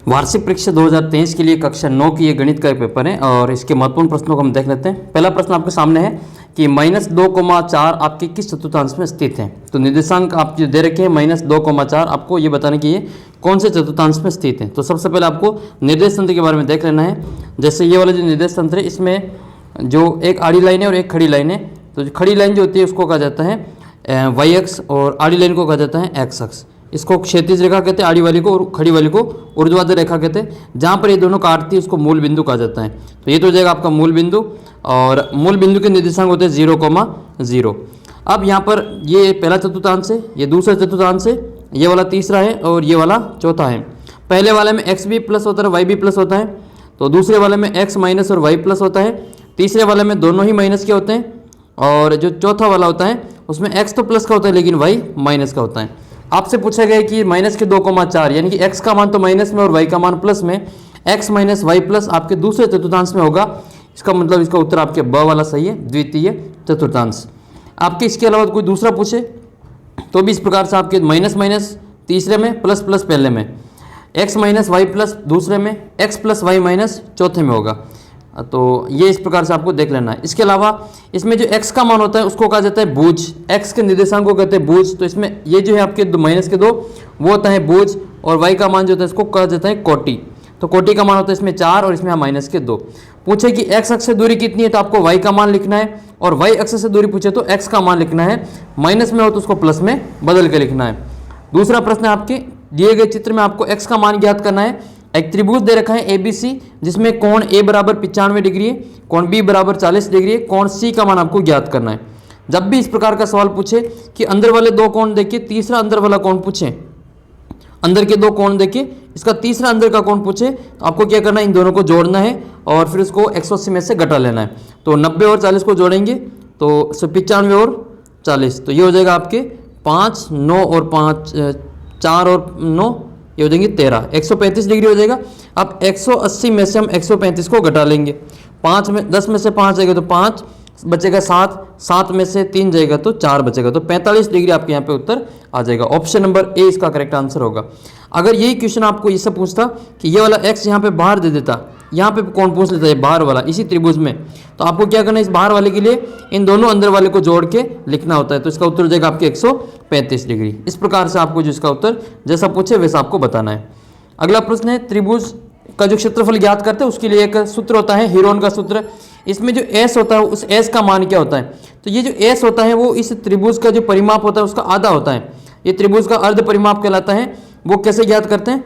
वार्षिक परीक्षा 2023 के लिए कक्षा 9 की ये गणित का एक पेपर है और इसके महत्वपूर्ण प्रश्नों को हम देख लेते हैं। पहला प्रश्न आपके सामने है कि -2,4 आपके किस चतुर्थांश में स्थित है। तो निर्देशांक आप जो दे रखे हैं -2,4, आपको ये बताने की ये कौन से चतुर्थांश में स्थित है। तो सबसे पहले आपको निर्देश तंत्र के बारे में देख लेना है। जैसे ये वाला जो निर्देश तंत्र है, इसमें जो एक आड़ी लाइन है और एक खड़ी लाइन है। तो जो खड़ी लाइन जो होती है उसको कहा जाता है वाई अक्ष और आड़ी लाइन को कहा जाता है एक्स अक्ष। इसको क्षैतिज रेखा कहते हैं आड़ी वाली को, और खड़ी वाली को ऊर्ध्वाधर रेखा कहते हैं। जहाँ पर ये दोनों काटती है उसको मूल बिंदु कहा जाता है। तो ये तो हो जाएगा आपका मूल बिंदु, और मूल बिंदु के निर्देशांक होते हैं 0,0। अब यहाँ पर ये पहला चतुर्थांश है, ये दूसरा चतुर्थांश है, ये वाला तीसरा है और ये वाला चौथा है। पहले वाले में एक्स भी प्लस होता है, वाई भी प्लस होता है। तो दूसरे वाले में एक्स माइनस और वाई प्लस होता है। तीसरे वाले में दोनों ही माइनस के होते हैं, और जो चौथा वाला होता है उसमें एक्स तो प्लस का होता है लेकिन वाई माइनस का होता है। आपसे पूछा गया कि -2,4 यानी कि एक्स का मान तो माइनस में और वाई का मान प्लस में, एक्स माइनस वाई प्लस आपके दूसरे चतुर्थांश में होगा। इसका मतलब इसका उत्तर आपके ब वाला सही है, द्वितीय चतुर्थांश। आपके इसके अलावा कोई दूसरा पूछे तो भी इस प्रकार से आपके माइनस माइनस तीसरे में, प्लस प्लस पहले में, एक्स माइनस वाई प्लस दूसरे में, एक्स प्लस वाई माइनस चौथे में होगा। तो ये इस प्रकार से आपको देख लेना है। इसके अलावा इसमें जो x का मान होता है उसको कहा जाता है बूझ, x के निर्देशांक को कहते हैं बूझ। तो इसमें ये जो है आपके माइनस के 2 वो होता है बूझ, और y का मान जो होता है इसको कहा जाता है कोटि। तो कोटि का मान होता है इसमें 4 और इसमें माइनस के 2। पूछे कि x अक्ष से दूरी कितनी है तो आपको y का मान लिखना है, और y अक्ष से दूरी पूछे तो x का मान लिखना है। माइनस में हो तो उसको प्लस में बदल के लिखना है। दूसरा प्रश्न आपके दिए गए चित्र में आपको x का मान ज्ञात करना है। एक त्रिभुज दे रखा है ABC, जिसमें कोण A बराबर 95 डिग्री है, कोण B बराबर 40 डिग्री है, कोण C का मान आपको ज्ञात करना है। जब भी इस प्रकार का सवाल पूछे कि अंदर वाले 2 कोण देखिए, तीसरा अंदर वाला कोण पूछे, अंदर के 2 कोण देखिए, इसका तीसरा अंदर का कोण पूछे, तो आपको क्या करना है, इन दोनों को जोड़ना है और फिर उसको 180 में से घटा लेना है। तो 90 और 40 को जोड़ेंगे तो 95 और 40, तो ये हो जाएगा आपके 5, 9 और 5, 4 और 9, ये हो जाएंगे 13, 135 डिग्री हो जाएगा। अब 180 में से हम 135 को घटा लेंगे। 10 में से 5 जाएगा तो 5 बचेगा, 7 में से 3 जाएगा तो 4 बचेगा। तो 45 डिग्री आपके यहाँ पे उत्तर आ जाएगा। ऑप्शन नंबर ए इसका करेक्ट आंसर होगा। अगर यही क्वेश्चन आपको ये सब पूछता कि ये वाला x यहाँ पे बाहर दे देता, यहाँ पे कौन पूछ लेता है बाहर वाला इसी त्रिभुज में, तो आपको क्या करना है, इस बाहर वाले के लिए इन दोनों अंदर वाले को जोड़ के लिखना होता है। तो इसका उत्तर हो जाएगा आपके 135 डिग्री। इस प्रकार से आपको जो इसका उत्तर जैसा पूछे वैसा आपको बताना है। अगला प्रश्न है, त्रिभुज का जो क्षेत्रफल ज्ञात करते हैं उसके लिए एक सूत्र होता है, हीरोन का सूत्र। इसमें जो s होता है उस s का मान क्या होता है, तो ये जो s होता है वो इस त्रिभुज का जो परिमाप होता है उसका आधा होता है। ये त्रिभुज का अर्ध परिमाप कहलाता है। वो कैसे ज्ञात करते हैं,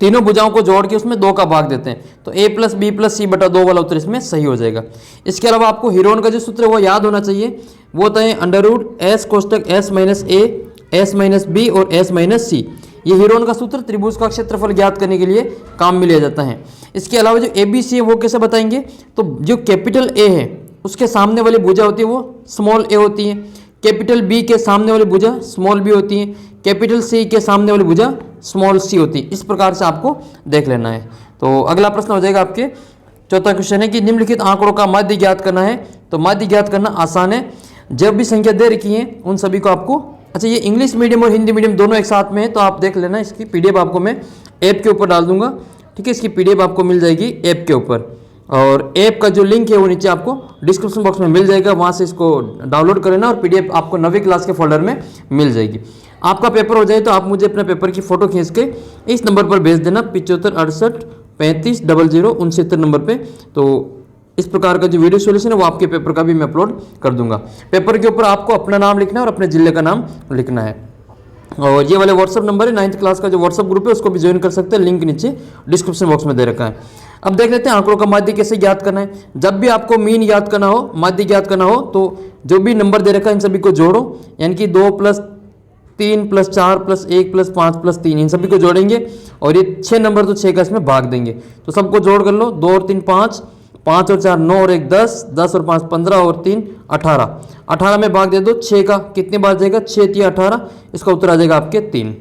तीनों भुजाओं को जोड़ के उसमें 2 का भाग देते हैं, तो a + b + c बटा 2 वाला उत्तर इसमें सही हो जाएगा। इसके अलावा आपको हीरोन का जो सूत्र है वो याद होना चाहिए। वो होता है √s कोष्टक s - a, s - b और s - c। ये हीरोन का सूत्र त्रिभुज का क्षेत्रफल ज्ञात करने के लिए काम में लिया जाता है। इसके अलावा जो ABC है वो कैसे बताएंगे, तो जो कैपिटल A है उसके सामने वाली भुजा होती है वो स्मॉल a होती है, कैपिटल B के सामने वाली भुजा स्मॉल b होती है, कैपिटल C के सामने वाली भुजा स्मॉल c होती है। इस प्रकार से आपको देख लेना है। तो अगला प्रश्न हो जाएगा आपके चौथा क्वेश्चन है कि निम्नलिखित आंकड़ों का माध्य ज्ञात करना है। तो माध्य ज्ञात करना आसान है। जब भी संख्या दे रखी है उन सभी को आपको, अच्छा ये इंग्लिश मीडियम और हिंदी मीडियम दोनों एक साथ में है तो आप देख लेना। इसकी PDF आपको मैं ऐप के ऊपर डाल दूंगा, ठीक है। इसकी PDF आपको मिल जाएगी ऐप के ऊपर, और ऐप का जो लिंक है वो नीचे आपको डिस्क्रिप्शन बॉक्स में मिल जाएगा। वहाँ से इसको डाउनलोड कर लेना और PDF आपको 9वीं क्लास के फोल्डर में मिल जाएगी। आपका पेपर हो जाए तो आप मुझे अपने पेपर की फ़ोटो खींच के इस नंबर पर भेज देना, 75 68 35 00 69 नंबर पे। तो इस प्रकार का जो वीडियो सॉल्यूशन है वो आपके पेपर का भी मैं अपलोड कर दूंगा। पेपर के ऊपर आपको अपना नाम लिखना है और अपने जिले का नाम लिखना है। और ये वाले व्हाट्सअप नंबर है, 9th क्लास का जो व्हाट्सअप ग्रुप है उसको भी ज्वाइन कर सकते हैं, लिंक नीचे डिस्क्रिप्शन बॉक्स में दे रखा है। अब देख लेते हैं आंकड़ों का माध्य कैसे ज्ञात करना है। जब भी आपको मीन याद करना हो, माध्य ज्ञात करना हो, तो जो भी नंबर दे रखा है इन सभी को जोड़ो, यानी कि 2 + 3 + 4 + 1 + 5 + 3 इन सभी को जोड़ेंगे, और ये 6 नंबर तो 6 का इसमें भाग देंगे। तो सबको जोड़ कर लो, 2 और 3 5, 5 और 4 9 और 1 10, 10 और 5 15 और 3 18, 18 में भाग दे दो 6 का, कितने बार जाएगा, 6 × 3 = 18। इसका उत्तर आ जाएगा आपके 3।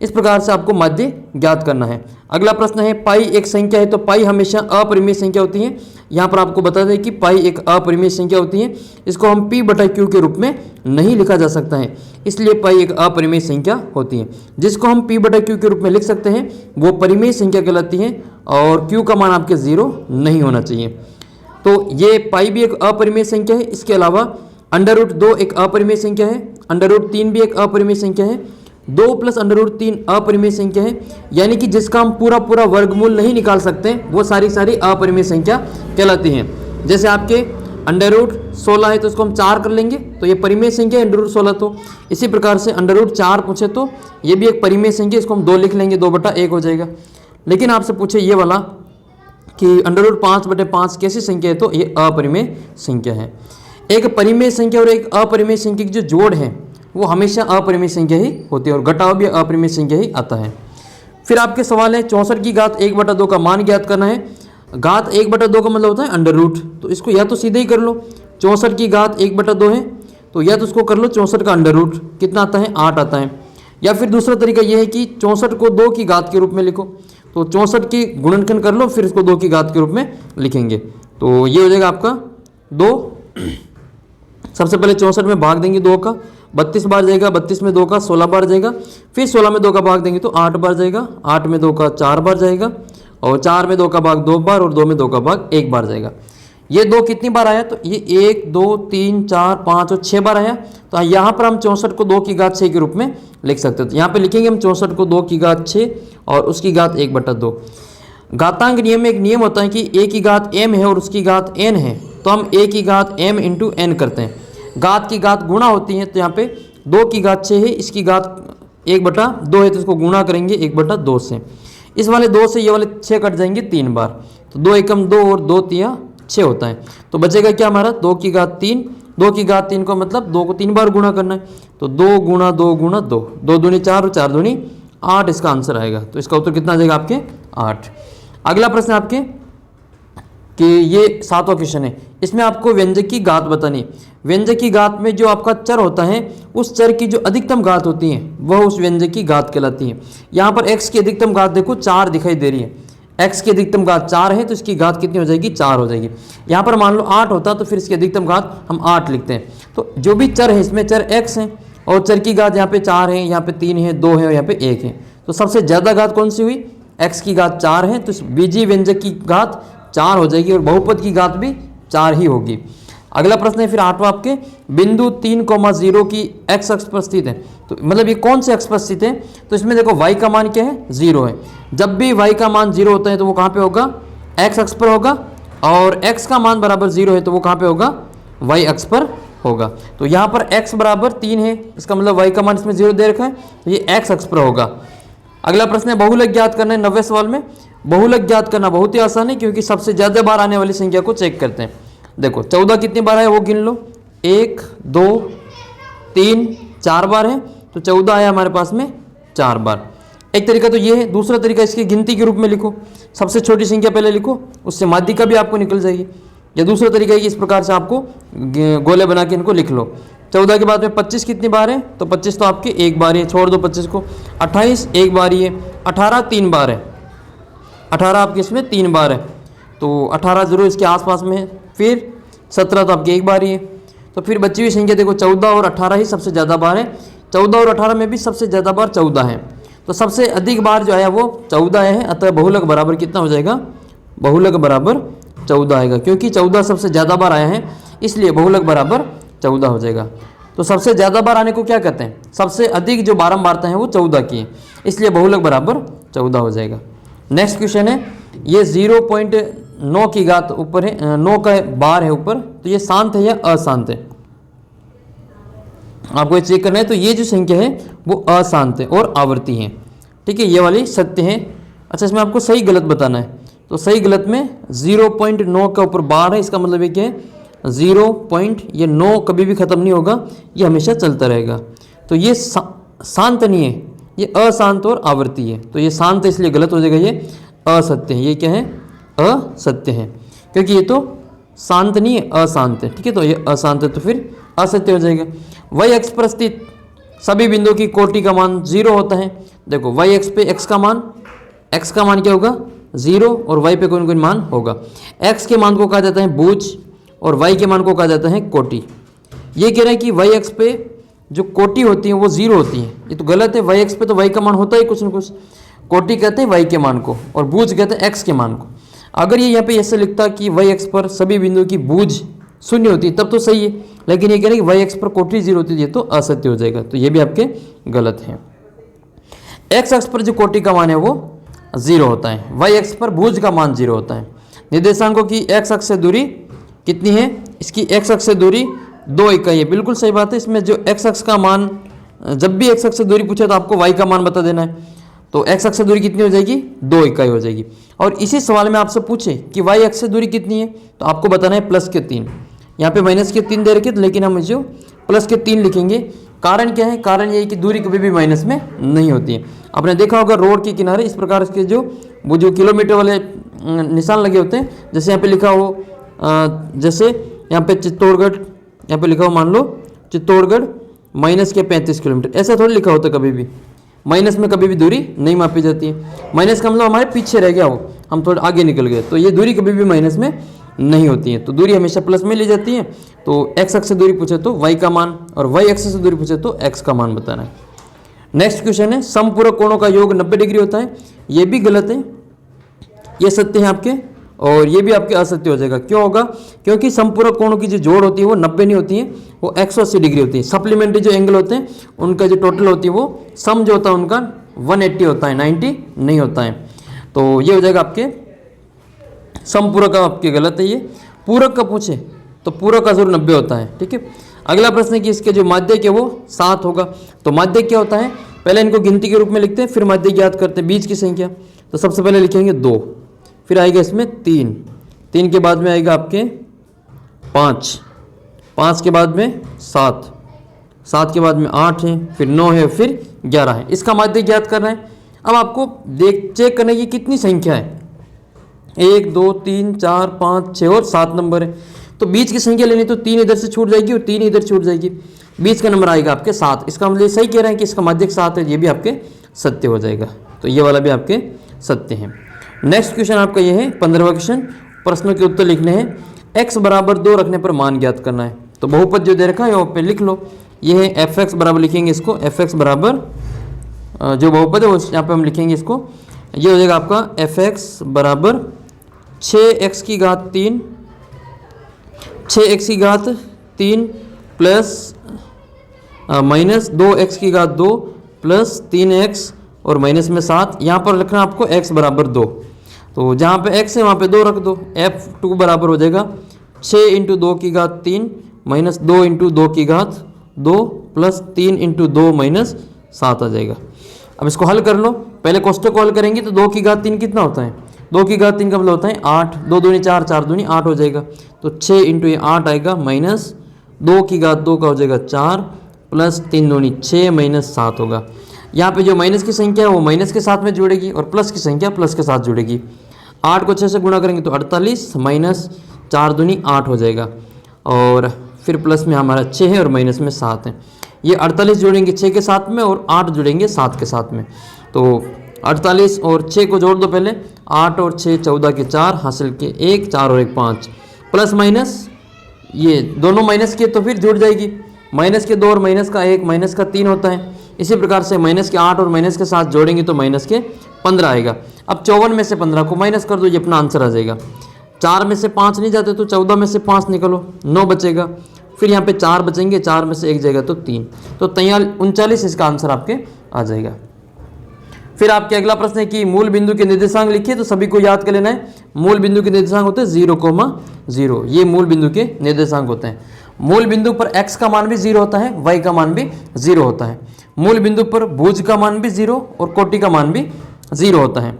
इस प्रकार से आपको माध्य ज्ञात करना है। अगला प्रश्न है पाई एक संख्या है, तो पाई हमेशा अपरिमेय संख्या होती है। यहाँ पर आपको बता दें कि पाई एक अपरिमेय संख्या होती है, इसको हम p बटा q के रूप में नहीं लिखा जा सकता है, इसलिए पाई एक अपरिमेय संख्या होती है। जिसको हम p बटा q के रूप में लिख सकते हैं वो परिमेय संख्या कहलाती है, और q का मान आपके 0 नहीं होना चाहिए। तो ये पाई भी एक अपरिमेय संख्या है। इसके अलावा √2 एक अपरिमेय संख्या है, √3 भी एक अपरिमेय संख्या है, 2 प्लस √3 अपरिमेय संख्या है, यानी कि जिसका हम पूरा पूरा वर्गमूल नहीं निकाल सकते वो सारी सारी अपरिमेय संख्या कहलाती हैं। जैसे आपके √16 है तो उसको हम 4 कर लेंगे तो ये परिमेय संख्या है √16। तो इसी प्रकार से √4 पूछे तो ये भी एक परिमेय संख्या, इसको हम 2 लिख लेंगे, 2/1 हो जाएगा। लेकिन आपसे पूछे ये वाला कि √5/5 कैसी संख्या है, तो ये अपरिमेय संख्या है। एक परिमेय संख्या और एक अपरिमेय संख्या की जो जोड़ है वो हमेशा अपरिमेय संख्या ही होती है, और घटाव भी अपरिमेय संख्या ही आता है। फिर आपके सवाल है 64 की घात 1/2 का मान ज्ञात करना है। घात 1/2 का मतलब होता है √, तो इसको या तो सीधे ही कर लो, 64 की घात 1/2 है तो या तो उसको कर लो 64 का √, कितना आता है 8 आता है। या फिर दूसरा तरीका यह है कि 64 को 2 की घात के रूप में लिखो, तो 64 की गुणनखंड कर लो फिर इसको 2 की घात के रूप में लिखेंगे, तो ये हो जाएगा आपका 2। सबसे पहले 64 में भाग देंगे 2 का, 32 बार जाएगा, 32 में 2 का 16 बार जाएगा, फिर 16 में 2 का भाग देंगे तो 8 बार जाएगा, 8 में 2 का 4 बार जाएगा, और 4 में 2 का भाग 2 बार, और 2 में 2 का भाग 1 बार जाएगा। ये 2 कितनी बार आया, तो ये 1 2 3 4 5 और 6 बार आया। तो यहाँ पर हम 64 को 2 की घात 6 के रूप में लिख सकते हैं। तो यहाँ पे लिखेंगे हम 64 को 2 की घात 6 और उसकी घात 1/2। घातांक नियम में एक नियम होता है कि a की घात m है और उसकी घात n है, तो हम a की घात m इंटू n करते हैं। घात की घात गुणा होती है, तो यहाँ पे 2 की घात 6 है, इसकी घात 1/2 है तो इसको गुणा करेंगे 1/2 से। इस वाले 2 से ये वाले 6 कट जाएंगे 3 बार, तो 2 एकम 2 और 2 तिया 6 होता है। तो बचेगा क्या हमारा 2 की घात 3, 2 की घात 3 को मतलब 2 को 3 बार गुणा करना है, तो 2 गुणा 2 गुणा 2, 2 दूनी 4 और 4 दूनी 8 इसका आंसर आएगा। तो इसका उत्तर कितना आ जाएगा आपके 8। अगला प्रश्न आपके कि ये 7वां क्वेश्चन है, इसमें आपको व्यंजक की घात बतानी है। व्यंजक की घात में जो आपका चर होता है उस चर की जो अधिकतम घात होती है वह उस व्यंजक की घात कहलाती है। यहाँ पर x की अधिकतम घात देखो 4 दिखाई दे रही है, x की अधिकतम घात 4 है तो इसकी घात कितनी हो जाएगी 4 हो जाएगी। यहाँ पर मान लो 8 होता तो फिर इसकी अधिकतम घात हम 8 लिखते हैं। तो जो भी चर है इसमें चर x है और चर की घात यहाँ पे 4 है, यहाँ पे 3 है, 2 है और यहाँ पे 1 है, तो सबसे ज़्यादा घात कौन सी हुई, x की घात 4 है तो इस बीजीय व्यंजक की घात 4 हो जाएगी और बहुपद की घात भी 4 ही होगी। अगला प्रश्न है फिर 8वां आपके, बिंदु 3,0 की x अक्ष पर स्थित है, तो मतलब ये कौन से अक्ष पर स्थित है, तो इसमें देखो y का मान क्या है 0 है। जब भी y का मान 0 होता है तो वो कहाँ पे होगा x अक्ष पर होगा, और x का मान बराबर 0 है तो वो कहाँ पे होगा y अक्ष पर होगा। तो यहाँ पर x बराबर 3 है, इसका मतलब y का मान इसमें 0 दे रखा है, तो ये x अक्ष पर होगा। अगला प्रश्न है बहुलक ज्ञात करना है 90वें सवाल में। बहुलक ज्ञात करना बहुत ही आसान है क्योंकि सबसे ज़्यादा बार आने वाली संख्या को चेक करते हैं। देखो 14 कितनी बार है वो गिन लो, 1 2 3 4 बार है, तो 14 आया हमारे पास में 4 बार। एक तरीका तो ये है, दूसरा तरीका इसकी गिनती के रूप में लिखो, सबसे छोटी संख्या पहले लिखो, उससे माध्यिका भी आपको निकल जाएगी। या दूसरा तरीका है कि इस प्रकार से आपको गोले बना के इनको लिख लो। 14 के बाद में 25 कितनी बार है, तो 25 तो आपकी एक बार है, छोड़ दो 25 को। 28 एक बार ही है, 18 3 बार है, 18 आपके इसमें 3 बार है, तो 18 जरूर इसके आसपास में है। फिर 17 तो आपकी एक बार ही है, तो फिर बची हुई संख्या देखो 14 और 18 ही सबसे ज़्यादा बार है। 14 और 18 में भी सबसे ज़्यादा बार 14 है, तो सबसे अधिक बार जो है वो 14 है, अतः बहुलक बराबर कितना हो जाएगा, बहुलक बराबर 14 आएगा, क्योंकि 14 सबसे ज़्यादा बार आया है इसलिए बहुलक बराबर 14 हो जाएगा। तो सबसे ज़्यादा बार आने को क्या कहते हैं, सबसे अधिक जो बारंबारता है वो 14 की है, इसलिए बहुलक बराबर 14 हो जाएगा। नेक्स्ट क्वेश्चन है, ये 0.9 की घात ऊपर है, 9 का बार है ऊपर, तो ये शांत है या अशांत है, आपको ये चेक करना है। तो ये जो संख्या है वो अशांत है और आवर्ती है, ठीक है, ये वाली सत्य है। अच्छा, इसमें आपको सही गलत बताना है, तो सही गलत में 0.9 का ऊपर बार है, इसका मतलब ये क्या है 0. ये 9 कभी भी ख़त्म नहीं होगा, ये हमेशा चलता रहेगा। तो ये शांत नहीं है, ये अशांत और आवर्ती है, तो ये शांत है इसलिए गलत हो जाएगा, ये असत्य है। ये क्या है असत्य है, क्योंकि ये तो शांत नहीं है, अशांत है, ठीक है, तो ये अशांत है तो फिर असत्य हो जाएगा। y अक्ष पर स्थित सभी बिंदुओं की कोटि का मान 0 होता है। देखो वाई एक्स पे x का मान क्या होगा 0 और y पे कोई मान होगा। x के मान को कहा जाता है भुज और y के मान को कहा जाता है कोटि। ये कह रहे हैं कि वाई एक्स पे जो कोटि होती है वो 0 होती है, ये तो गलत है। वाई एक्स पे तो y का मान होता है कुछ ना कुछ। कोटि कहते हैं y के मान को और भुज कहते हैं x के मान को। अगर ये यहाँ पे ऐसे लिखता कि वाई एक्स पर सभी बिंदुओं की भुज 0 होती है तब तो सही है, लेकिन ये कह रहे हैं कि वाई एक्स पर कोटि 0 होती है तो असत्य हो जाएगा, तो ये भी आपके गलत है। एक्स अक्ष पर जो कोटि का मान है वो 0 होता है, वाई एक्स पर भुज का मान 0 होता है। निर्देशांकों की एक्स अक्ष से दूरी कितनी है, इसकी एक्स अक्ष से दूरी 2 इकाई है। बिल्कुल सही बात है। इसमें जो एक्स अक्ष का मान, जब भी एक्स अक्ष से दूरी पूछे तो आपको वाई का मान बता देना है, तो एक्स अक्ष से दूरी कितनी हो जाएगी 2 इकाई हो जाएगी। और इसी सवाल में आपसे पूछे कि वाई अक्ष से दूरी कितनी है तो आपको बताना है प्लस के 3। यहाँ पे माइनस के 3 दे रखे थे, लेकिन हम जो प्लस के 3 लिखेंगे। कारण क्या है, कारण ये है कि दूरी कभी भी माइनस में नहीं होती है। आपने देखा होगा रोड के किनारे इस प्रकार के वो जो किलोमीटर वाले निशान लगे होते हैं, जैसे यहाँ पे लिखा हो जैसे यहाँ पे चित्तौड़गढ़, यहाँ पे लिखा हो मान लो चित्तौड़गढ़ माइनस के 35 किलोमीटर, ऐसा थोड़ा लिखा होता। कभी भी माइनस में कभी भी दूरी नहीं मापी जाती है। माइनस का मतलब हमारे पीछे रह गया हो, हम थोड़ा आगे निकल गए, तो ये दूरी कभी भी माइनस में नहीं होती है। तो दूरी हमेशा प्लस में ली जाती है। तो एक्स अक्ष से दूरी पूछे तो वाई का मान और वाई अक्ष से दूरी पूछे तो एक्स का मान बताना है। नेक्स्ट क्वेश्चन है समपूरक कोणों का योग 90 डिग्री होता है। ये भी गलत है, ये सत्य है आपके, और ये भी आपके असत्य हो जाएगा। क्यों होगा, क्योंकि समपूरक कोणों की जो जोड़ होती है वो 90 नहीं होती है, वो 180 डिग्री होती है। सप्लीमेंट्री जो एंगल होते हैं उनका जो टोटल होती है वो सम जो होता है उनका 180 होता है, 90 नहीं होता है। तो ये हो जाएगा आपके समपूरक का, आपके गलत है। ये पूरक का पूछे तो पूरक का जोड़ 90 होता है। ठीक है, अगला प्रश्न है कि इसके जो माध्यक है वो 7 होगा। तो माध्यक क्या होता है, पहले इनको गिनती के रूप में लिखते हैं, फिर माध्यक ज्ञात करते हैं। बीच की संख्या तो सबसे पहले लिखेंगे 2, फिर आएगा इसमें 3 के बाद में आएगा आपके 5 के बाद में 7 के बाद में 8 है, फिर 9 है, फिर 11 है। इसका माध्यक ज्ञात करना है। अब आपको चेक करना है कि कितनी संख्या है, 1 2 3 4 5 6 और 7 नंबर है। तो बीच की संख्या लेनी तो 3 इधर से छूट जाएगी और 3 इधर छूट जाएगी, बीच का नंबर आएगा आपके 7। इसका मतलब सही कह रहे हैं कि इसका माध्यक 7 है, ये भी आपके सत्य हो जाएगा। तो ये वाला भी आपके सत्य है। नेक्स्ट क्वेश्चन आपका ये है 15वां क्वेश्चन। प्रश्नों के उत्तर लिखने हैं। x बराबर 2 रखने पर मान ज्ञात करना है। तो बहुपद जो दे रखा है वहाँ पे लिख लो। ये है fx बराबर, लिखेंगे इसको fx बराबर, जो बहुपद है वो यहाँ पे हम लिखेंगे इसको। ये हो जाएगा आपका fx बराबर 6x की घात 3 प्लस माइनस 2x की घात 2 प्लस 3x और माइनस में 7। यहाँ पर लिखना आपको x बराबर 2। तो जहाँ पे x है वहाँ पे 2 रख दो। f2 बराबर हो जाएगा 6 इंटू 2 की घात 3 माइनस 2 इंटू 2 की घात 2 प्लस 3 इंटू 2 माइनस 7 आ जाएगा। अब इसको हल कर लो। पहले कोष्टक को हल करेंगे तो 2 की घात 3 कितना होता है, 2 की घात 3 का मतलब होता है 8, 2 दूनी 4, 4 दूनी 8 हो जाएगा। तो 6 इंटू 8 आएगा माइनस 2 की घात 2 का हो जाएगा 4 प्लस 3 दूनी 6 माइनस 7 होगा। यहाँ पे जो माइनस की संख्या है वो माइनस के साथ में जुड़ेगी और प्लस की संख्या प्लस के साथ जुड़ेगी। 8 को 6 से गुणा करेंगे तो 48 माइनस 4 दूनी 8 हो जाएगा, और फिर प्लस में हमारा 6 है और माइनस में 7 है। ये 48 जोड़ेंगे 6 के साथ में और 8 जुड़ेंगे 7 के साथ में। तो 48 और 6 को जोड़ दो पहले, 8 और 6 14 के 4 हासिल के 1, 4 और 1 5, प्लस माइनस ये दोनों माइनस के तो फिर जुड़ जाएगी। माइनस के 2 और माइनस का 1 माइनस का 3 होता है। इसी प्रकार से माइनस के 8 और माइनस के 7 जोड़ेंगे तो माइनस के 15 आएगा। अब 54 में से 15 को माइनस कर दो, ये अपना आंसर आ जाएगा। 4 में से 5 नहीं जाते तो 14 में से 5 निकलो, 9 बचेगा। फिर यहाँ पे 4 बचेंगे, 4 में से 1 जाएगा तो 3, तो 39 इसका आंसर आपके आ जाएगा। फिर आपके अगला प्रश्न है कि मूल बिंदु के निर्देशांक लिखिए। तो सभी को याद कर लेना है, मूल बिंदु के निर्देशांक होते हैं 0,0। ये मूल बिंदु के निर्देशांक होते हैं। मूल बिंदु पर x का मान भी 0 होता है, y का मान भी 0 होता है। मूल बिंदु पर भुज का मान भी 0 और कोटि का मान भी 0 होता है।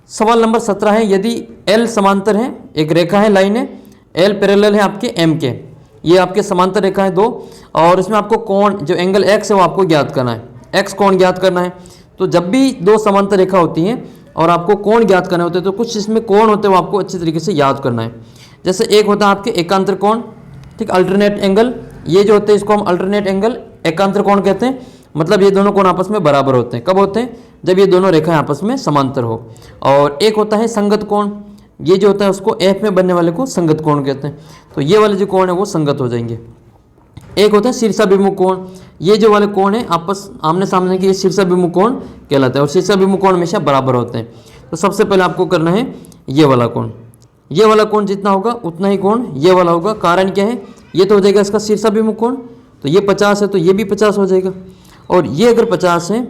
सवाल नंबर 17 है, यदि L समांतर है, एक रेखा है, लाइन है, L पैरेलल है आपके M के, ये आपके समांतर रेखा है 2, और इसमें आपको कोण जो एंगल x है वो आपको ज्ञात करना है, x कोण ज्ञात करना है। तो जब भी 2 समांतर रेखा होती हैं और आपको कोण ज्ञात करने होते हैं तो कुछ इसमें कोण होते हैं वो आपको अच्छी तरीके से याद करना है। जैसे एक होता है आपके एकांतर कोण, ठीक, अल्टरनेट एंगल, ये जो होते हैं इसको हम अल्टरनेट एंगल एकांतर कोण कहते हैं। मतलब ये दोनों कोण आपस में बराबर होते हैं। कब होते हैं? जब ये दोनों रेखाएं आपस में समांतर हो। और एक होता है संगत कोण, ये जो होता है उसको एफ में बनने वाले को संगत कोण कहते हैं। तो ये वाले जो कोण है वो संगत हो जाएंगे। एक होता है शीर्षाभिमुख कोण, ये जो वाले कोण है आपस आमने सामने के, ये शीर्षाभिमुख कोण कहलाता है और शीर्षाभिमुख कोण हमेशा बराबर होते हैं। तो सबसे पहले आपको करना है ये वाला कोण, ये वाला कोण जितना होगा उतना ही कोण ये वाला होगा। कारण क्या है? ये तो हो जाएगा इसका शीर्षाभिमुख कोण, तो ये 50 है तो ये भी 50 हो जाएगा। और ये अगर 50 है,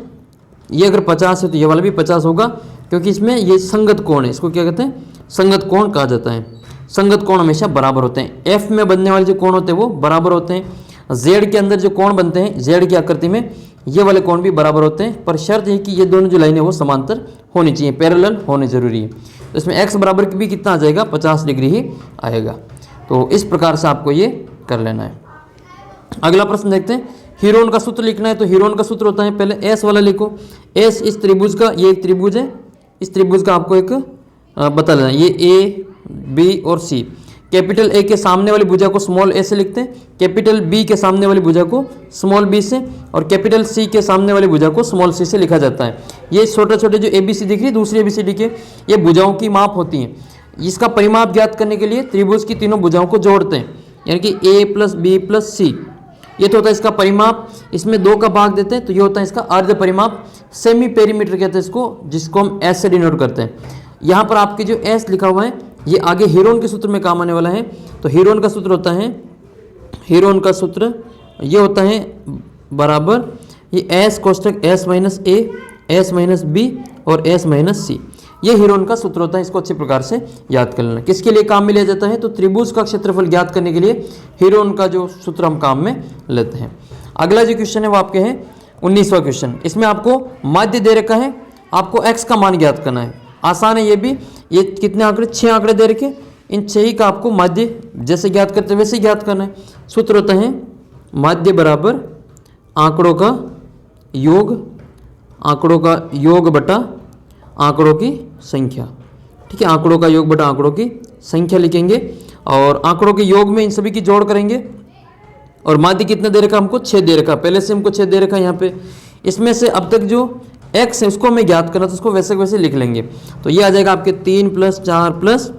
ये अगर 50 है तो ये वाला भी 50 होगा, क्योंकि इसमें ये संगत कोण है। इसको क्या कहते हैं? संगत कोण कहा जाता है। संगत कोण हमेशा बराबर होते हैं। एफ में बनने वाले जो कोण होते हैं वो बराबर होते हैं। जेड के अंदर जो कोण बनते हैं जेड की आकृति में, ये वाले कोण भी बराबर होते हैं, पर शर्त है कि ये दोनों जो लाइनें वो समांतर होनी चाहिए, पैरेलल होने जरूरी है। तो इसमें एक्स बराबर भी कितना आ जाएगा? 50 डिग्री ही आएगा। तो इस प्रकार से आपको ये कर लेना है। अगला प्रश्न देखते हैं। हीरोन का सूत्र लिखना है, तो हीरोन का सूत्र होता है, पहले एस वाला लिखो। एस इस त्रिभुज का, ये एक त्रिभुज है, इस त्रिभुज का आपको एक बता लेना, ये ए बी और सी। कैपिटल ए के सामने वाली भुजा को स्मॉल ए से लिखते हैं, कैपिटल बी के सामने वाली भुजा को स्मॉल बी से, और कैपिटल सी के सामने वाली भुजा को स्मॉल सी से लिखा जाता है। ये छोटे छोटे जो ए बी सी दिख रही है, दूसरी ए बी सी के, ये भुजाओं की माप होती हैं। इसका परिमाप ज्ञात करने के लिए त्रिभुज की तीनों भुजाओं को जोड़ते हैं, यानी कि ए प्लस बी प्लस सी, ये तो होता है इसका परिमाप। इसमें 2 का भाग देते हैं तो ये होता है इसका अर्ध परिमाप। सेमी पेरीमीटर कहते हैं इसको, जिसको हम एस से डिनोट करते हैं। यहाँ पर आपके जो एस लिखा हुआ है ये आगे हीरोन के सूत्र में काम आने वाला है। तो हीरोन का सूत्र होता है, हीरोन का सूत्र ये होता है बराबर ये एस कोष्टक s minus a, s minus B और एस माइनस सी, ये हीरोन का सूत्र होता है। इसको अच्छी प्रकार से याद कर लेना। किसके लिए काम में लिया जाता है? तो त्रिभुज का क्षेत्रफल ज्ञात करने के लिए हीरोन का जो सूत्र हम काम में लेते हैं। अगला जो क्वेश्चन है वो आपके हैं 19वां क्वेश्चन। इसमें आपको माध्य दे रखा है, आपको एक्स का मान ज्ञात करना है। आसान है ये भी। ये कितने आंकड़े? 6 आंकड़े दे रखे, इन 6 ही का आपको माध्य जैसे ज्ञात करते वैसे ही ज्ञात करना है। सूत्र होता है माध्य बराबर आंकड़ों का योग, आंकड़ों का योग बटा आंकड़ों की संख्या। ठीक है, आंकड़ों का योग बटा आंकड़ों की संख्या लिखेंगे और आंकड़ों के योग में इन सभी की जोड़ करेंगे। और माध्य कितना दे रखा? हमको 6 दे रखा, पहले से हमको 6 दे रखा है यहाँ पे। इसमें से अब तक जो x है उसको हमें ज्ञात करना, तो उसको वैसे वैसे लिख लेंगे। तो ये आ जाएगा आपके 3 + 4 +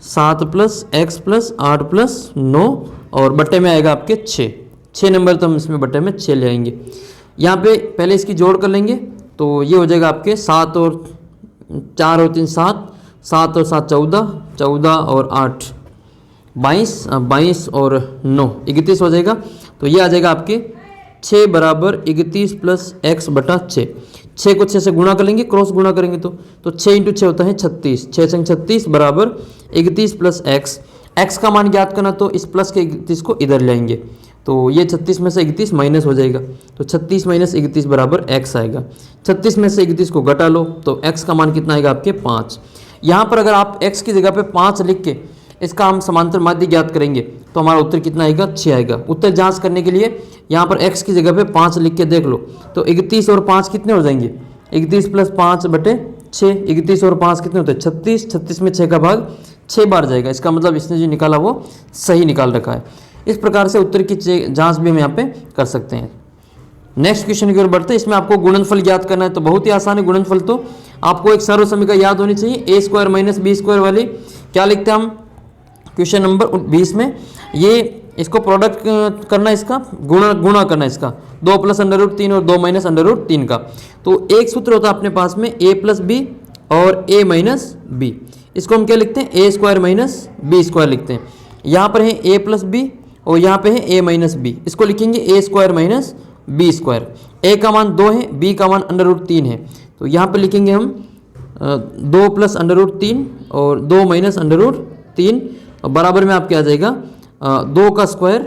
7 + x + 8 + 9 और बट्टे में आएगा आपके 6 नंबर, तो हम इसमें बट्टे में 6 ले आएंगे। यहाँ पे पहले इसकी जोड़ कर लेंगे, तो ये हो जाएगा आपके 7 और 4 और 3 7, 7 और 7 14, 14 और 8 22, 22 और 9 31 हो जाएगा। तो ये आ जाएगा आपके 6 बराबर 31 + x बटा 6। 6 को 6 से गुणा कर लेंगे, क्रॉस गुणा करेंगे तो 6 × 6 होता है 36, 6 × 36 बराबर 31 + x। x का मान ज्ञात करना, तो इस प्लस के 31 को इधर ले आएंगे, तो ये 36 में से 31 माइनस हो जाएगा, तो 36 - 31 बराबर x आएगा। 36 में से 31 को घटा लो तो x का मान कितना आएगा आपके 5। यहाँ पर अगर आप x की जगह पे 5 लिख के इसका हम समांतर माध्य ज्ञात करेंगे तो हमारा उत्तर कितना आएगा? 6 आएगा। उत्तर जांच करने के लिए यहाँ पर x की जगह पे 5 लिख के देख लो, तो 31 और 5 कितने हो जाएंगे? 31 + 5 बटे 6, 31 और 5 कितने होते हैं? 36, 36 में 6 का भाग 6 बार जाएगा। इसका मतलब इसने जो निकाला वो सही निकाल रखा है। इस प्रकार से उत्तर की जांच भी हम यहाँ पे कर सकते हैं। नेक्स्ट क्वेश्चन की ओर बढ़ते हैं। इसमें आपको गुणनफल ज्ञात करना है, तो बहुत ही आसान है गुणनफल। तो आपको एक सर्व समीकरण याद होनी चाहिए, a² - b² वाली। क्या लिखते हैं हम क्वेश्चन नंबर 20 में? ये इसको प्रोडक्ट करना, इसका गुणा करना, इसका 2 + √3 और 2 - √3 का। तो एक सूत्र होता है अपने पास में a + b और a - b। इसको हम क्या लिखते हैं? a² - b² लिखते हैं। यहाँ पर है a + b और यहाँ पे है a - b। इसको लिखेंगे a² - b²। a का मान 2 है, b का मान √3 है, तो यहाँ पे लिखेंगे हम 2 + √3 और 2 - √3 बराबर में आपके आ जाएगा 2 का स्क्वायर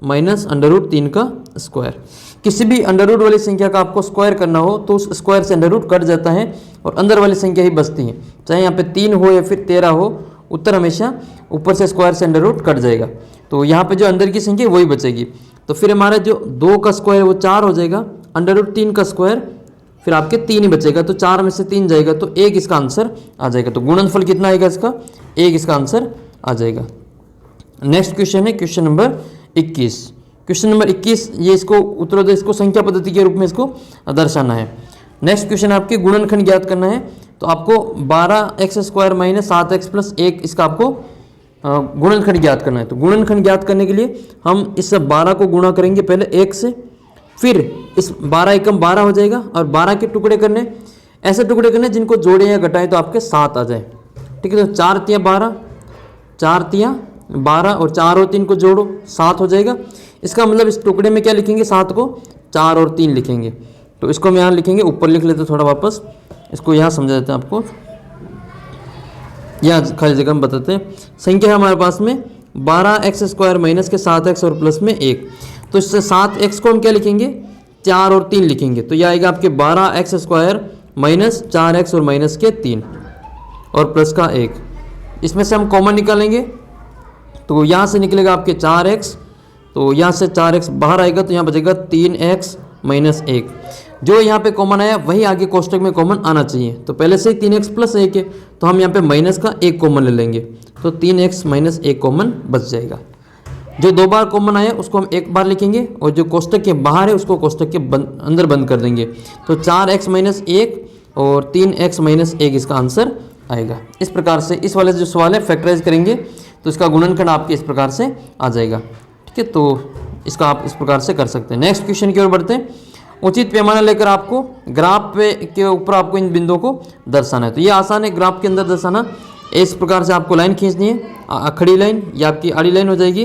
माइनस √3 का स्क्वायर। किसी भी अंडर वाली संख्या का आपको स्क्वायर करना हो तो उस स्क्वायर से अंडर कट जाता है और अंदर वाली संख्या ही बचती है, चाहे यहाँ पे 3 हो या फिर 13 हो, उत्तर हमेशा ऊपर से स्क्वायर से अंडर कट जाएगा। तो यहाँ पे जो अंदर की संख्या वही बचेगी। तो फिर हमारा जो 2 का स्क्वायर वो 4 हो जाएगा, √3 का स्क्वायर फिर आपके 3 ही बचेगा, तो 4 में से 3 जाएगा, तो 1 इसका आंसर आ जाएगा। तो गुणनफल कितना आएगा इसका? 1 इसका आंसर आ जाएगा। नेक्स्ट क्वेश्चन है क्वेश्चन नंबर 21। क्वेश्चन नंबर 21, ये इसको उत्तरोत्तर इसको संख्या पद्धति के रूप में इसको दर्शाना है। नेक्स्ट क्वेश्चन आपके गुणनखंड ज्ञात करना है। तो आपको 12x² माइनस 7x प्लस 1 इसका आपको गुणनखंड ज्ञात करना है। तो गुणनखंड ज्ञात करने के लिए हम इस 12 को गुणा करेंगे पहले 1 से, फिर इस 12 एकम 12 हो जाएगा और 12 के टुकड़े करने, ऐसे टुकड़े करने जिनको जोड़े या घटाएं तो आपके 7 आ जाए। ठीक है, तो 4 तिया 12, 4 तिया 12 और 4 और 3 को जोड़ो 7 हो जाएगा। इसका मतलब इस टुकड़े में क्या लिखेंगे, 7 को 4 और 3 लिखेंगे। तो इसको हम यहाँ लिखेंगे, ऊपर लिख लेते थोड़ा वापस, इसको यहाँ समझा देते हैं आपको, यहाँ खाली जगह में बताते हैं। संख्या है हमारे पास में 12x² माइनस के 7x और प्लस में 1। तो इससे 7x को हम क्या लिखेंगे, 4 और 3 लिखेंगे। तो यह आएगा आपके 12x² माइनस 4x और माइनस के 3 और प्लस का 1। इसमें से हम कॉमन निकालेंगे, तो यहाँ से निकलेगा आपके 4x, तो यहाँ से 4x बाहर आएगा, तो यहाँ बचेगा 3x माइनस 1। जो यहाँ पे कॉमन आया वही आगे कोष्टक में कॉमन आना चाहिए। तो पहले से 3x प्लस 1 है, तो हम यहाँ पे माइनस का 1 कॉमन ले लेंगे, तो 3x माइनस 1 कॉमन बच जाएगा। जो 2 बार कॉमन आया उसको हम 1 बार लिखेंगे, और जो कोष्टक के बाहर है उसको कोष्टक के अंदर बंद कर देंगे। तो 4x माइनस 1 और 3x माइनस 1 इसका आंसर आएगा। इस प्रकार से इस वाले जो सवाल है फैक्टराइज करेंगे तो इसका गुणनखंड आपके इस प्रकार से आ जाएगा। ठीक है, तो इसका आप इस प्रकार से कर सकते हैं। नेक्स्ट क्वेश्चन की ओर बढ़ते हैं। उचित पैमाना लेकर आपको ग्राफ पे के ऊपर आपको इन बिंदुओं को दर्शाना है। तो ये आसान है ग्राफ के अंदर दर्शाना। इस प्रकार से आपको लाइन खींचनी है, खड़ी लाइन या आपकी आड़ी लाइन हो जाएगी।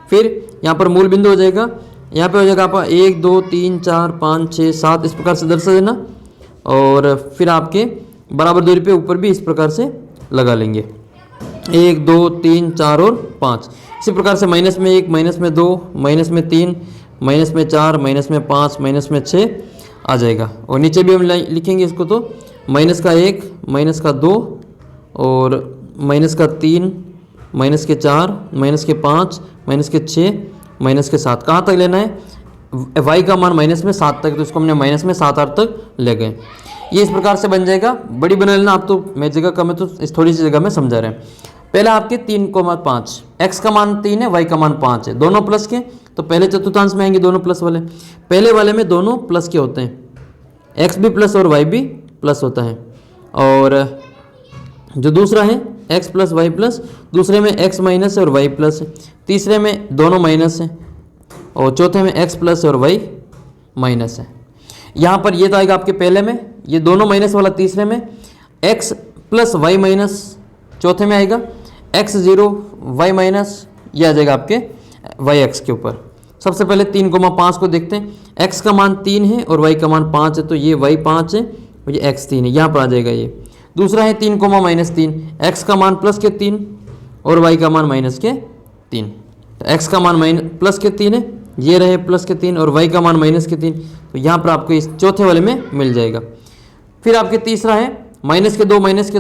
फिर यहाँ पर मूल बिंदु हो जाएगा, यहाँ पे हो जाएगा आपका 1 2 3 4 5 6 7 इस प्रकार से दर्शा देना, और फिर आपके बराबर दूरी पे ऊपर भी इस प्रकार से लगा लेंगे 1 2 3 4 और 5। इसी प्रकार से माइनस में 1 माइनस में 2 माइनस में 3 माइनस में 4 माइनस में 5 माइनस में 6 आ जाएगा। और नीचे भी हम लिखेंगे इसको, तो माइनस का 1 माइनस का 2 और माइनस का 3 माइनस के 4 माइनस के 5 माइनस के 6 माइनस के 7। कहाँ तक लेना है, y का मान माइनस में 7 तक, तो इसको हमने माइनस में 7 8 तक ले गए। ये इस प्रकार से बन जाएगा। बड़ी बना लेना आप, तो मैं जगह कम है तो इस थोड़ी सी जगह में समझा रहे हैं। पहला आपके 3,5, x का मान 3 है, y का मान 5 है, दोनों प्लस के, तो पहले चतुर्थांश में आएंगे दोनों प्लस वाले। पहले वाले में दोनों प्लस के होते हैं, x भी प्लस और y भी प्लस होता है। और जो दूसरा है x प्लस वाई प्लस, दूसरे में x माइनस है और y प्लस है, तीसरे में दोनों माइनस है, और चौथे में x प्लस और y माइनस है। यहाँ पर ये तो आएगा आपके पहले में, ये दोनों माइनस वाला तीसरे में, x प्लस वाई माइनस चौथे में आएगा, x0 y माइनस ये आ जाएगा आपके yx के ऊपर। सबसे पहले 3,5 को देखते हैं। x का मान 3 है और y का मान 5 है, तो ये y 5 है और ये x 3 है, यहाँ पर आ जाएगा ये। दूसरा है 3,-3, x का मान प्लस के 3 और y का मान माइनस के 3। तो x का मान प्लस के 3 है, ये रहे प्लस के 3, और y का मान माइनस के 3, तो यहाँ पर आपको इस चौथे वाले में मिल जाएगा। फिर आपके तीसरा है माइनस के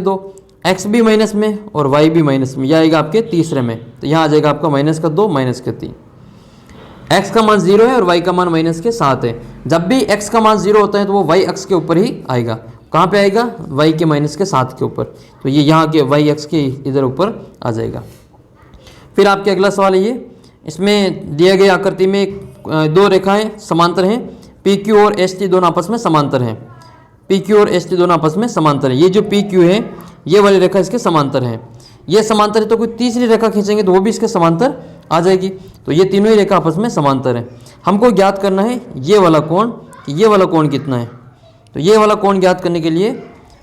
2, x भी माइनस में और y भी माइनस में, यह आएगा आपके तीसरे में, तो यहाँ आ जाएगा आपका माइनस का 2 माइनस के 3। x का मान 0 है और y का मान माइनस के 7 है। जब भी x का मान 0 होता है तो वो y अक्ष के ऊपर ही आएगा। कहाँ पे आएगा, y के माइनस के 7 के ऊपर, तो ये यहाँ के y अक्ष के इधर ऊपर आ जाएगा। फिर आपके अगला सवाल है ये, इसमें दिए गए आकृति में 2 रेखाएं समांतर हैं, PQ और ST दोनों आपस में समांतर हैं। PQ और ST दोनों आपस में समांतर है। ये जो PQ है ये वाली रेखा इसके समांतर है, ये समांतर है, तो कोई तीसरी रेखा खींचेंगे तो वो भी इसके समांतर आ जाएगी। तो ये तीनों ही रेखा आपस में समांतर है। हमको ज्ञात करना है ये वाला कोण, ये वाला कोण कितना है। तो ये वाला कोण ज्ञात करने के लिए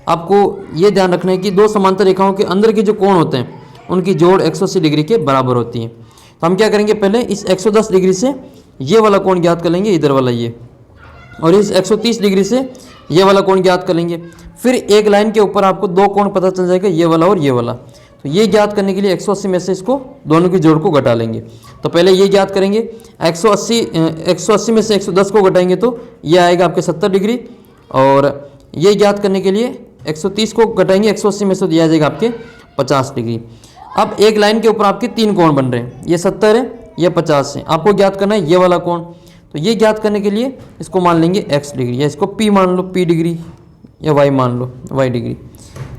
आपको ये ध्यान रखना है कि 2 समांतर रेखाओं के अंदर के जो कोण होते हैं उनकी जोड़ 180 डिग्री के बराबर होती है। तो हम क्या करेंगे, पहले इस 110 डिग्री से ये वाला कोण ज्ञात कर लेंगे, इधर वाला ये, और इस 130 डिग्री से ये वाला कोण ज्ञात कर लेंगे। फिर एक लाइन के ऊपर आपको 2 कोण पता चल जाएगा, ये वाला और ये वाला। तो ये ज्ञात करने के लिए 180 में से इसको दोनों की जोड़ को घटा लेंगे। तो पहले ये ज्ञात करेंगे, 180 में से 110 को घटाएंगे तो ये आएगा आपके 70 डिग्री, और ये ज्ञात करने के लिए 130 को घटाएंगे 180 में से, तो आ जाएगा आपके 50 डिग्री। अब एक लाइन के ऊपर आपके 3 कोण बन रहे हैं, ये 70 है, ये 50 है। आपको ज्ञात करना है ये वाला कोण। तो ये ज्ञात करने के लिए इसको मान लेंगे x डिग्री, या इसको p मान लो p डिग्री, या y मान लो y डिग्री,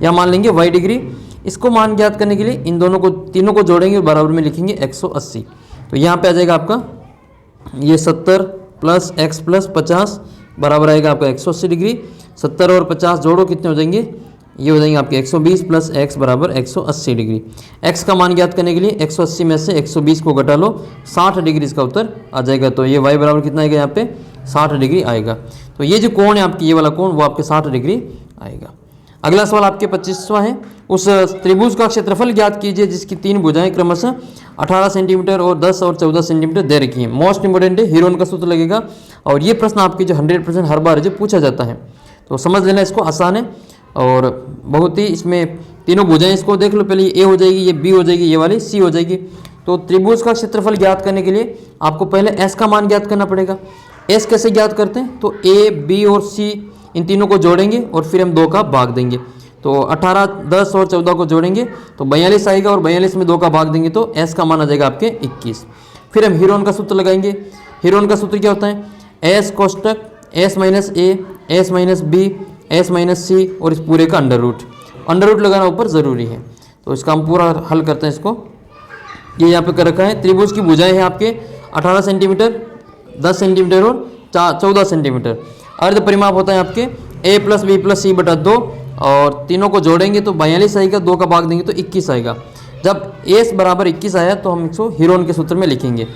या मान लेंगे y डिग्री। इसको मान ज्ञात करने के लिए इन दोनों को, तीनों को जोड़ेंगे, बराबर में लिखेंगे 180। तो यहाँ पे आ जाएगा आपका ये 70 प्लस x प्लस 50 बराबर आएगा आपका 180 डिग्री। 70 और 50 जोड़ो कितने हो जाएंगे, ये हो जाएंगे आपके 120 प्लस x बराबर 180 डिग्री। x का मान ज्ञात करने के लिए 180 में से 120 को घटा लो, 60 डिग्री इसका उत्तर आ जाएगा। तो ये y बराबर कितना आएगा यहाँ पे 60 डिग्री आएगा। तो ये जो कोण है आपकी, ये वाला कोण वो आपके 60 डिग्री आएगा। अगला सवाल आपके 25वां है, उस त्रिभुज का क्षेत्रफल ज्ञात कीजिए जिसकी 3 भुजाएं क्रमशः 18 सेंटीमीटर और 10 और 14 सेंटीमीटर दे रखी हैं। मोस्ट इंपोर्टेंट है, हीरोन का सूत्र लगेगा। और ये प्रश्न आपके जो 100% हर बार जो पूछा जाता है, तो समझ लेना इसको, आसान है और बहुत ही इसमें तीनों भुजाएं इसको देख लो। पहले ये ए हो जाएगी, ये बी हो जाएगी, ये वाली सी हो जाएगी। तो त्रिभुज का क्षेत्रफल ज्ञात करने के लिए आपको पहले एस का मान ज्ञात करना पड़ेगा। एस कैसे ज्ञात करते हैं, तो ए बी और सी इन तीनों को जोड़ेंगे और फिर हम 2 का भाग देंगे। तो 18, 10 और 14 को जोड़ेंगे तो 42 आएगा और 42 में 2 का भाग देंगे तो एस का मान आ जाएगा आपके 21। फिर हम हीरोन का सूत्र लगाएंगे। हीरोन का सूत्र क्या होता है, एस कोष्टक s minus a, s minus b, s minus c और इस पूरे का अंडर रूट लगाना ऊपर ज़रूरी है। तो इसका हम पूरा हल करते हैं इसको। ये यहाँ पे कर रखा है, त्रिभुज की भुजाएं हैं आपके 18 सेंटीमीटर, 10 सेंटीमीटर और 14 सेंटीमीटर। अर्ध परिमाप होता है आपके a प्लस बी प्लस सी बटा 2 और तीनों को जोड़ेंगे तो 42 आएगा, 2 का भाग देंगे तो 21 आएगा। जब एस बराबर 21 आया तो हम इसको हीरोन के सूत्र में लिखेंगे।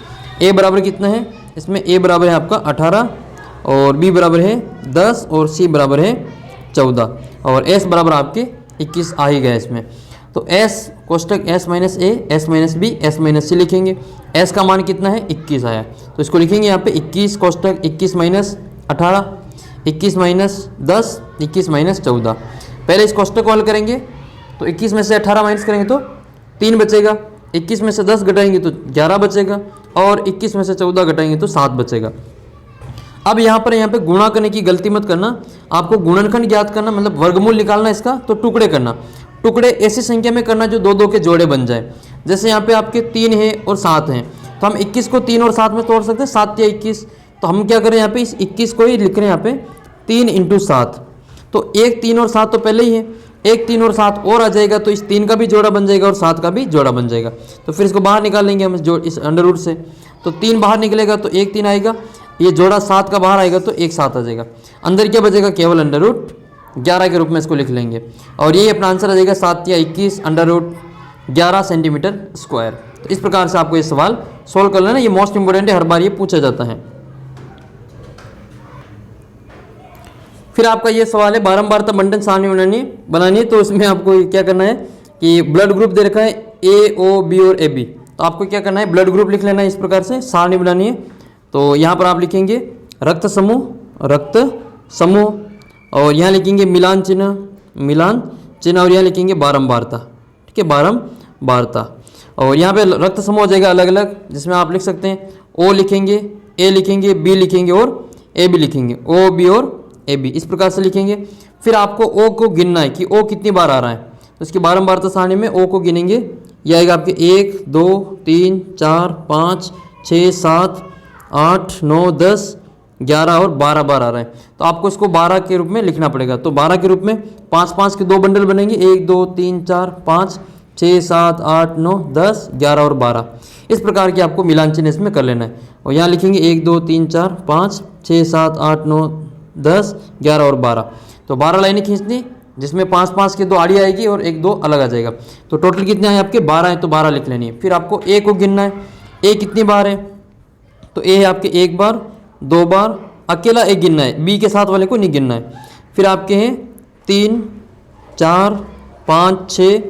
a बराबर कितना है, इसमें a बराबर है आपका 18 और b बराबर है 10 और c बराबर है 14 और s बराबर आपके 21 आ ही गया इसमें। तो s कोष्टक s minus a, s minus b, s minus c लिखेंगे। s का मान कितना है 21 आया, तो इसको लिखेंगे यहाँ पे 21 कोष्टक 21 माइनस 18, 21 माइनस 10, 21 माइनस 14। पहले इस कोष्टक को हल करेंगे तो 21 में से 18 माइनस करेंगे तो 3 बचेगा, 21 में से 10 घटाएंगे तो 11 बचेगा और 21 में से 14 घटाएंगे तो 7 बचेगा। अब यहाँ पे गुणा करने की गलती मत करना, आपको गुणनखंड ज्ञात करना मतलब वर्गमूल निकालना इसका, तो टुकड़े करना। टुकड़े ऐसी संख्या में करना जो 2-2 के जोड़े बन जाए। जैसे यहाँ पे आपके 3 है और 7 हैं तो हम 21 को 3 और 7 में तोड़ सकते हैं, 7 या 21। तो हम क्या करें, यहाँ पे इस 21 को ही लिख रहे हैं यहाँ पे 3 × 7। तो 1, 3 और 7 तो पहले ही है, 1, 3 और 7 और आ जाएगा तो इस 3 का भी जोड़ा बन जाएगा और 7 का भी जोड़ा बन जाएगा। तो फिर इसको बाहर निकाल लेंगे हम इस अंडर रूट से। तो 3 बाहर निकलेगा तो 1 3 आएगा, ये जोड़ा 7 का बाहर आएगा तो 1 7 आ जाएगा। अंदर क्या बचेगा, केवल अंडर रूट 11 के रूप में इसको लिख लेंगे और ये अपना आंसर आ जाएगा 7 या 21 अंडर रूट 11 सेंटीमीटर स्क्वायर। तो इस प्रकार से आपको ये सवाल सोल्व कर लेना, ये मोस्ट इंपोर्टेंट है, हर बार ये पूछा जाता है। फिर आपका ये सवाल है बारंबारता बंटन सारणी बनानी है। तो इसमें आपको क्या करना है कि ब्लड ग्रुप दे रखा है ए, ओ, बी और ए बी। तो आपको क्या करना है, ब्लड ग्रुप लिख लेना है, इस प्रकार से सारणी बनानी है। तो यहाँ पर आप लिखेंगे रक्त समूह और यहाँ लिखेंगे मिलान चिन्ह और यहाँ लिखेंगे बारंबारता। ठीक है, बारंबारता। और यहाँ पे रक्त समूह हो जाएगा अलग अलग, जिसमें आप लिख सकते हैं ओ लिखेंगे, ए लिखेंगे, बी लिखेंगे और ए बी लिखेंगे, ओ बी और ए बी, इस प्रकार से लिखेंगे। फिर आपको ओ को गिनना है कि ओ कितनी बार आ रहा है। तो इसकी बारंबारता सारणी में ओ को गिनेंगे, यह आएगा आपके 1 2 3 4 5 6 7 8 9 10 11 और 12 बार आ रहा है। तो आपको इसको 12 के रूप में लिखना पड़ेगा। तो 12 के रूप में 5 के 2 बंडल बनेंगे, 1 2 3 4 5 6 7 8 9 10 11 और 12। इस प्रकार की आपको मिलान चिन्ह इसमें कर लेना है। और यहाँ लिखेंगे 1 2 3 4 5 6 7 8 9 10 11 और 12। तो 12 लाइनें खींचनी, जिसमें 5 के 2 आड़ी आएगी और 1 2 अलग आ जाएगा। तो टोटल कितने आए आपके 12 है, तो 12 लिख लेनी है। फिर आपको ए को गिनना है, ए कितनी बार है, तो ए है आपके 1 बार 2 बार, अकेला एक गिनना है, बी के साथ वाले को नहीं गिनना है। फिर आपके हैं 3 4 5 6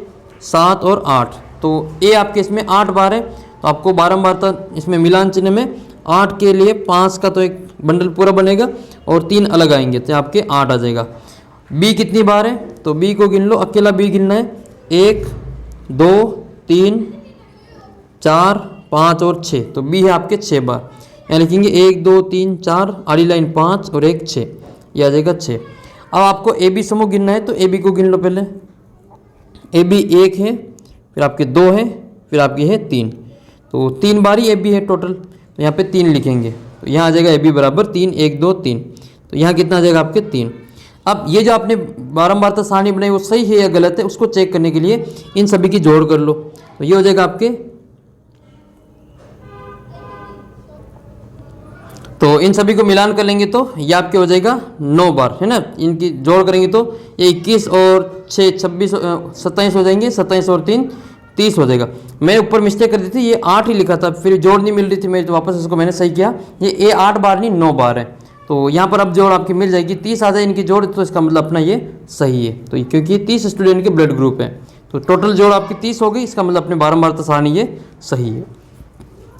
7 और 8। तो ए आपके इसमें 8 बार है। तो आपको बारंबारता इसमें मिलान चिन्ह में 8 के लिए 5 का तो एक बंडल पूरा बनेगा और 3 अलग आएंगे, तो आपके 8 आ जाएगा। बी कितनी बार है, तो बी को गिन लो, अकेला बी गिनना है, 1 2 3 4 5 और 6। तो बी है आपके 6 बार। यहाँ लिखेंगे 1 2 3 4 आड़ी लाइन 5 और 1 6, यह आ जाएगा 6। अब आपको ए बी समूह गिनना है, तो ए बी को गिन लो पहले। ए बी 1 है, फिर आपके 2 है, फिर आपकी है 3। तो 3 बार ही ए बी है टोटल, तो यहाँ पे 3 लिखेंगे। तो यहाँ आ जाएगा ए बी बराबर 3 1 2 3। तो यहाँ कितना आ जाएगा आपके 3। अब ये जो आपने बारंबारता सारणी बनाई वो सही है या गलत है, उसको चेक करने के लिए इन सभी की जोड़ कर लो। तो ये हो जाएगा आपके तो इन सभी को मिलान कर लेंगे तो ये आपके हो जाएगा 9 बार, है ना। इनकी जोड़ करेंगे तो ये 21 और 6 26 27 हो जाएंगे, 27 और 3 30 हो जाएगा। मैं ऊपर मिस्टेक कर दी थी, ये 8 ही लिखा था, फिर जोड़ नहीं मिल रही थी मेरी, तो वापस इसको मैंने सही किया। ये 8 बार नहीं 9 बार है। तो यहाँ पर अब जोड़ आपकी मिल जाएगी, 30 आ जाए इनकी जोड़, तो इसका मतलब अपना ये सही है। तो क्योंकि 30 स्टूडेंट के ब्लड ग्रुप है, तो टोटल जोड़ आपकी 30 हो गई, इसका मतलब अपने 12 बार सारणी ये सही है।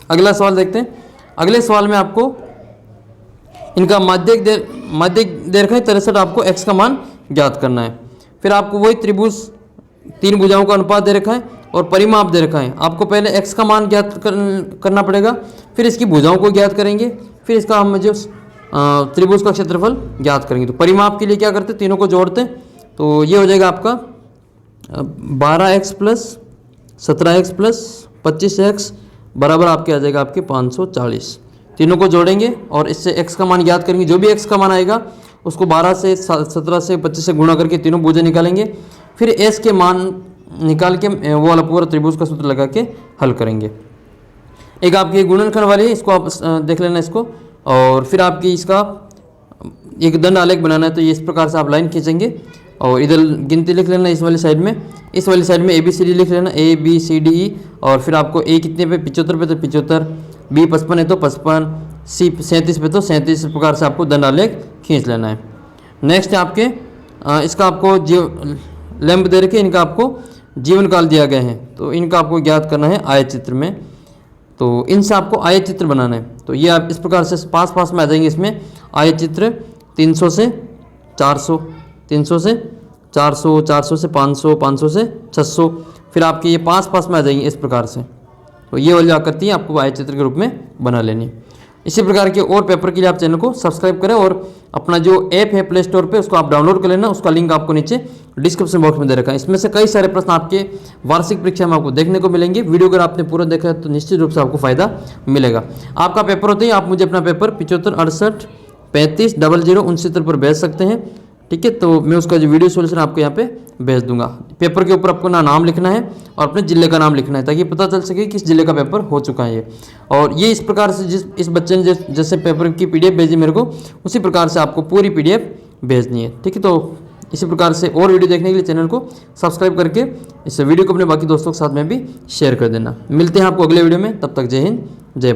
अगला सवाल देखते हैं। अगले सवाल में आपको इनका माध्यक दे रखा है 63, आपको x का मान ज्ञात करना है। फिर आपको वही त्रिभुज 3 भुजाओं का अनुपात दे रखा है और परिमाप दे रखा है। आपको पहले x का मान ज्ञात करना पड़ेगा, फिर इसकी भुजाओं को ज्ञात करेंगे, फिर इसका हम जो त्रिभुज का क्षेत्रफल ज्ञात करेंगे। तो परिमाप के लिए क्या करते हैं, तीनों को जोड़ते हैं। तो ये हो जाएगा आपका 12x plus 17x plus 25x बराबर आपके आ जाएगा आपके 540। तीनों को जोड़ेंगे और इससे x का मान ज्ञात करेंगे। जो भी x का मान आएगा उसको 12 से 17 से 25 से गुणा करके तीनों भुजा निकालेंगे, फिर s के मान निकाल के वो वाला पूरा त्रिभुज का सूत्र लगा के हल करेंगे। एक आपकी गुणनखंड वाली है, इसको आप देख लेना इसको। और फिर आपकी इसका एक दंड आलेख बनाना है, तो ये इस प्रकार से आप लाइन खींचेंगे और इधर गिनती लिख लेना इस वाली साइड में। इस वाली साइड में ABCD लिख लेना, ABCDE। और फिर आपको A कितने पे 75 पे तो 75, B 55 है तो 55, C 37 पे तो 37। इस प्रकार से आपको दंड आलेख खींच लेना है। नेक्स्ट है आपके इसका आपको लैंप दे रखे, इनका आपको जीवन काल दिया गया है, तो इनका आपको ज्ञात करना है आयत चित्र में। तो इनसे आपको आयत चित्र बनाना है। तो ये आप इस प्रकार से पास में आ जाएंगे। इसमें आयत चित्र 300 से 400, 300 से 400, 400 से 500, 500 से 600, फिर आपके ये पास में आ जाएंगे इस प्रकार से। तो ये वाली आकृति आपको आयत चित्र के रूप में बना लेनी। इसी प्रकार के और पेपर के लिए आप चैनल को सब्सक्राइब करें और अपना जो ऐप है प्ले स्टोर पे उसको आप डाउनलोड कर लेना। उसका लिंक आपको नीचे डिस्क्रिप्शन बॉक्स में दे रखा है। इसमें से कई सारे प्रश्न आपके वार्षिक परीक्षा में आपको देखने को मिलेंगे। वीडियो अगर आपने पूरा देखा है तो निश्चित रूप से आपको फायदा मिलेगा। आपका पेपर होते ही आप मुझे अपना पेपर 75 68 35 00 69 पर भेज सकते हैं, ठीक है। तो मैं उसका जो वीडियो सोल्यूशन आपको यहाँ पे भेज दूंगा। पेपर के ऊपर आपको नाम लिखना है और अपने ज़िले का नाम लिखना है, ताकि पता चल सके किस ज़िले का पेपर हो चुका है ये। और ये इस प्रकार से इस बच्चे ने जैसे पेपर की PDF भेजी मेरे को, उसी प्रकार से आपको पूरी PDF भेजनी है, ठीक है। तो इसी प्रकार से और वीडियो देखने के लिए चैनल को सब्सक्राइब करके इस वीडियो को अपने बाकी दोस्तों के साथ में भी शेयर कर देना। मिलते हैं आपको अगले वीडियो में, तब तक जय हिंद,